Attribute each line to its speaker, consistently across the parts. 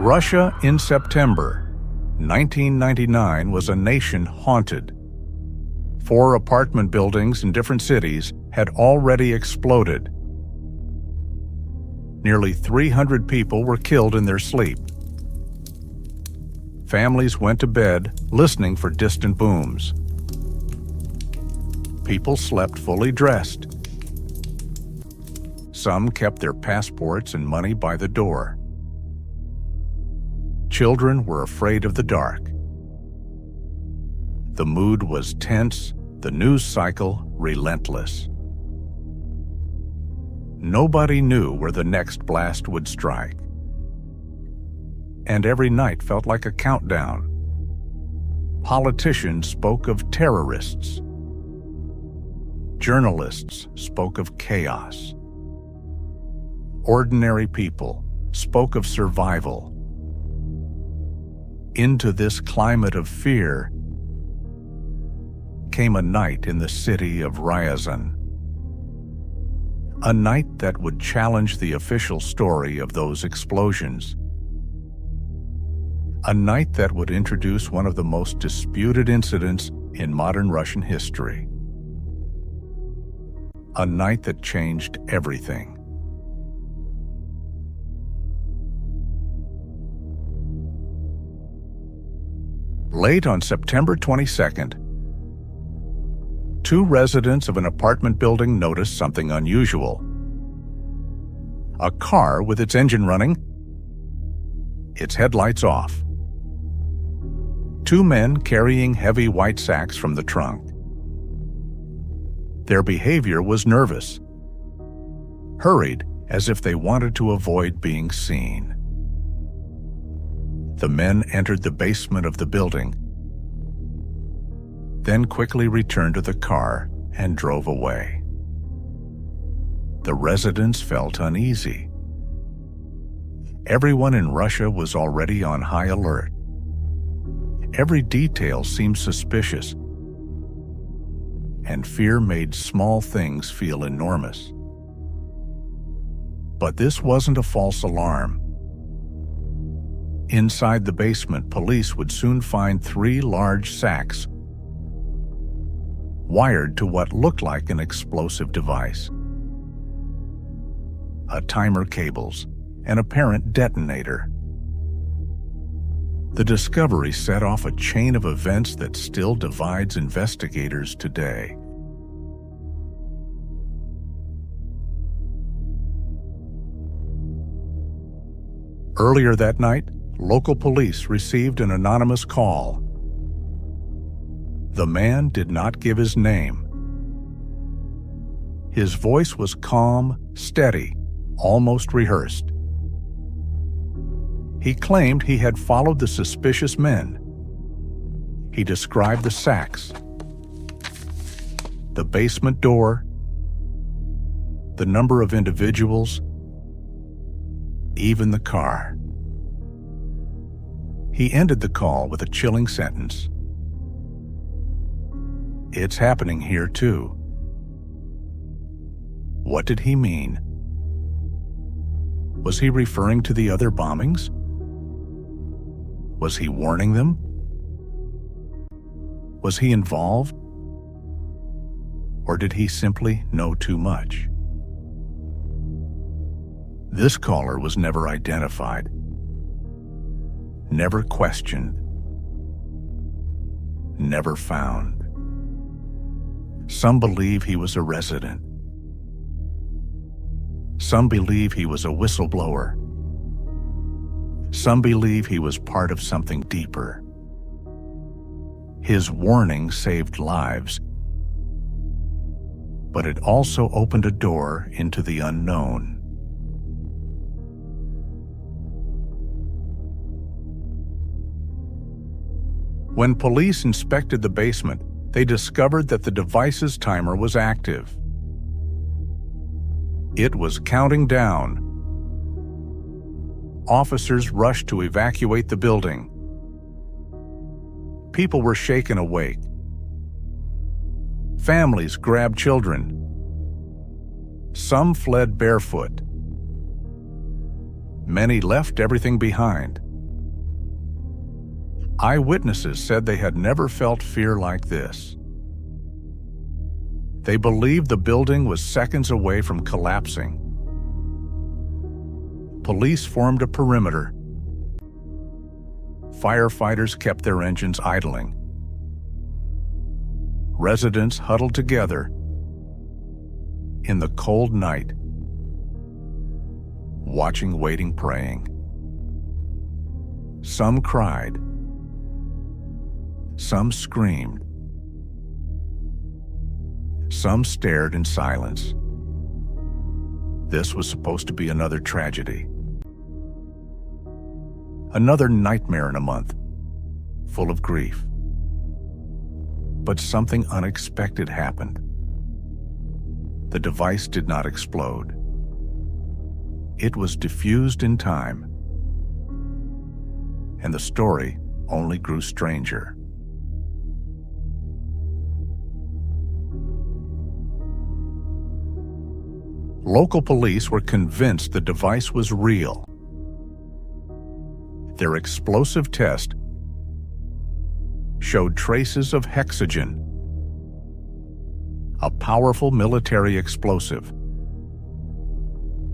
Speaker 1: Russia in September 1999 was a nation haunted. 4 apartment buildings in different cities had already exploded. Nearly 300 people were killed in their sleep. Families went to bed listening for distant booms. People slept fully dressed. Some kept their passports and money by the door. Children were afraid of the dark. The mood was tense, the news cycle relentless. Nobody knew where the next blast would strike. And every night felt like a countdown. Politicians spoke of terrorists. Journalists spoke of chaos. Ordinary people spoke of survival. Into this climate of fear came a night in the city of Ryazan. A night that would challenge the official story of those explosions. A night that would introduce one of the most disputed incidents in modern Russian history. A night that changed everything. Late on September 22nd, 2 residents of an apartment building noticed something unusual. A car with its engine running, its headlights off. 2 men carrying heavy white sacks from the trunk. Their behavior was nervous, hurried as if they wanted to avoid being seen. The men entered the basement of the building, then quickly returned to the car and drove away. The residents felt uneasy. Everyone in Russia was already on high alert. Every detail seemed suspicious, and fear made small things feel enormous. But this wasn't a false alarm. Inside the basement, police would soon find 3 large sacks wired to what looked like an explosive device. A timer, cables, an apparent detonator. The discovery set off a chain of events that still divides investigators today. Earlier that night, local police received an anonymous call. The man did not give his name. His voice was calm, steady, almost rehearsed. He claimed he had followed the suspicious men. He described the sacks, the basement door, the number of individuals, even the car. He ended the call with a chilling sentence. "It's happening here too." What did he mean? Was he referring to the other bombings? Was he warning them? Was he involved? Or did he simply know too much? This caller was never identified, never questioned, never found. Some believe he was a resident. Some believe he was a whistleblower. Some believe he was part of something deeper. His warning saved lives, but it also opened a door into the unknown. When police inspected the basement, they discovered that the device's timer was active. It was counting down. Officers rushed to evacuate the building. People were shaken awake. Families grabbed children. Some fled barefoot. Many left everything behind, Eyewitnesses said they had never felt fear like this. They believed the building was seconds away from collapsing. Police formed a perimeter. Firefighters kept their engines idling. Residents huddled together in the cold night, watching, waiting, praying. Some cried. Some screamed. Some stared in silence. This was supposed to be another tragedy. Another nightmare in a month, full of grief. But something unexpected happened. The device did not explode. It was diffused in time, and the story only grew stranger. Local police were convinced the device was real. Their explosive test showed traces of hexogen, a powerful military explosive.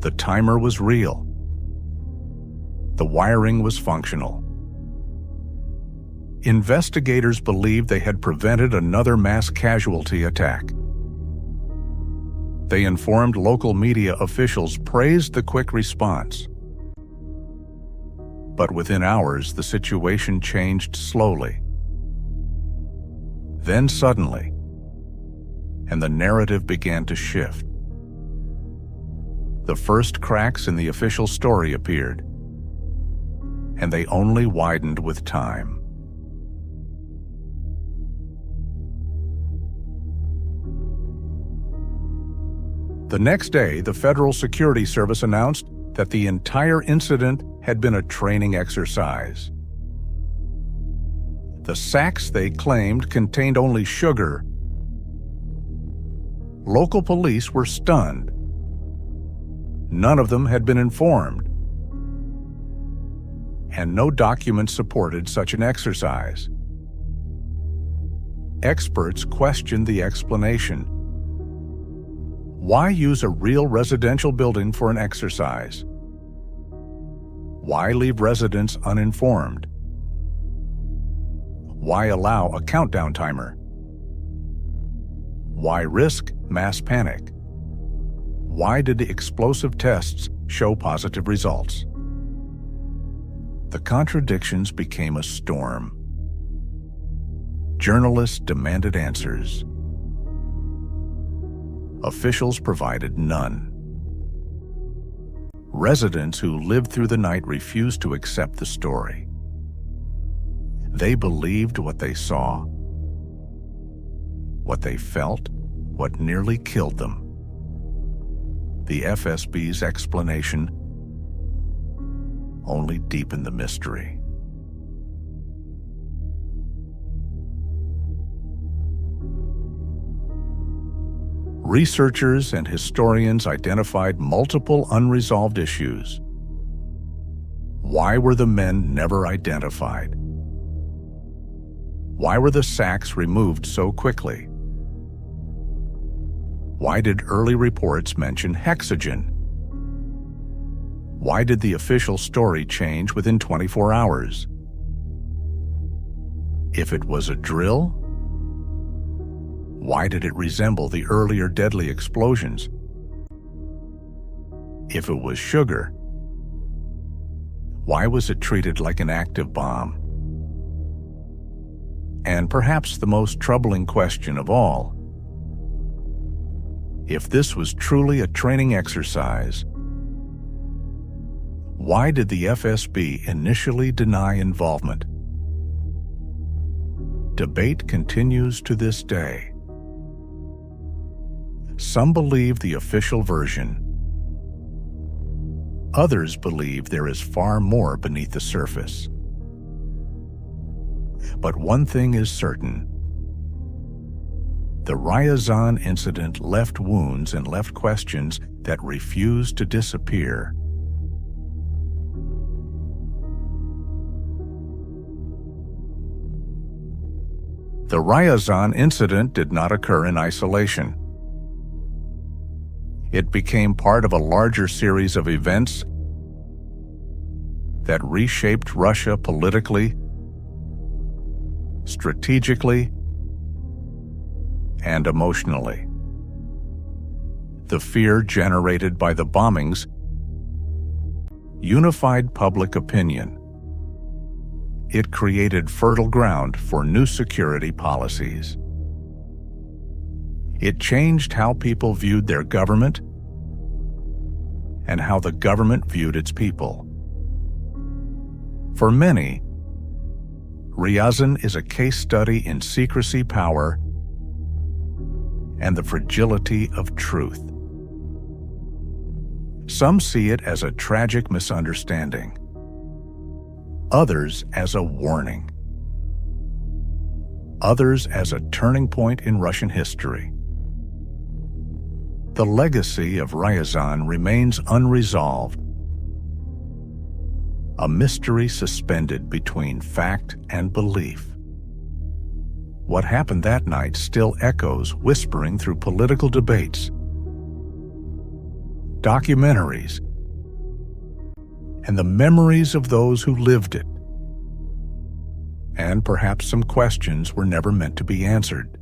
Speaker 1: The timer was real. The wiring was functional. Investigators believed they had prevented another mass casualty attack. They informed local media officials, praised the quick response. But within hours, the situation changed slowly. Then suddenly, and the narrative began to shift. The first cracks in the official story appeared, and they only widened with time. The next day, the Federal Security Service announced that the entire incident had been a training exercise. The sacks they claimed contained only sugar. Local police were stunned. None of them had been informed, and no document supported such an exercise. Experts questioned the explanation. Why use a real residential building for an exercise? Why leave residents uninformed? Why allow a countdown timer? Why risk mass panic? Why did the explosive tests show positive results? The contradictions became a storm. Journalists demanded answers. Officials provided none. Residents who lived through the night refused to accept the story. They believed what they saw, what they felt, what nearly killed them. The FSB's explanation only deepened the mystery. Researchers and historians identified multiple unresolved issues. Why were the men never identified? Why were the sacks removed so quickly? Why did early reports mention hexogen? Why did the official story change within 24 hours? If it was a drill, why did it resemble the earlier deadly explosions? If it was sugar, why was it treated like an active bomb? And perhaps the most troubling question of all, if this was truly a training exercise, why did the FSB initially deny involvement? Debate continues to this day. Some believe the official version. Others believe there is far more beneath the surface. But one thing is certain. The Ryazan incident left wounds and left questions that refuse to disappear. The Ryazan incident did not occur in isolation. It became part of a larger series of events that reshaped Russia politically, strategically, and emotionally. The fear generated by the bombings unified public opinion. It created fertile ground for new security policies. It changed how people viewed their government and how the government viewed its people. For many, Ryazan is a case study in secrecy, power, and the fragility of truth. Some see it as a tragic misunderstanding. Others as a warning. Others as a turning point in Russian history. The legacy of Ryazan remains unresolved, a mystery suspended between fact and belief. What happened that night still echoes, whispering through political debates, documentaries, and the memories of those who lived it. And perhaps some questions were never meant to be answered.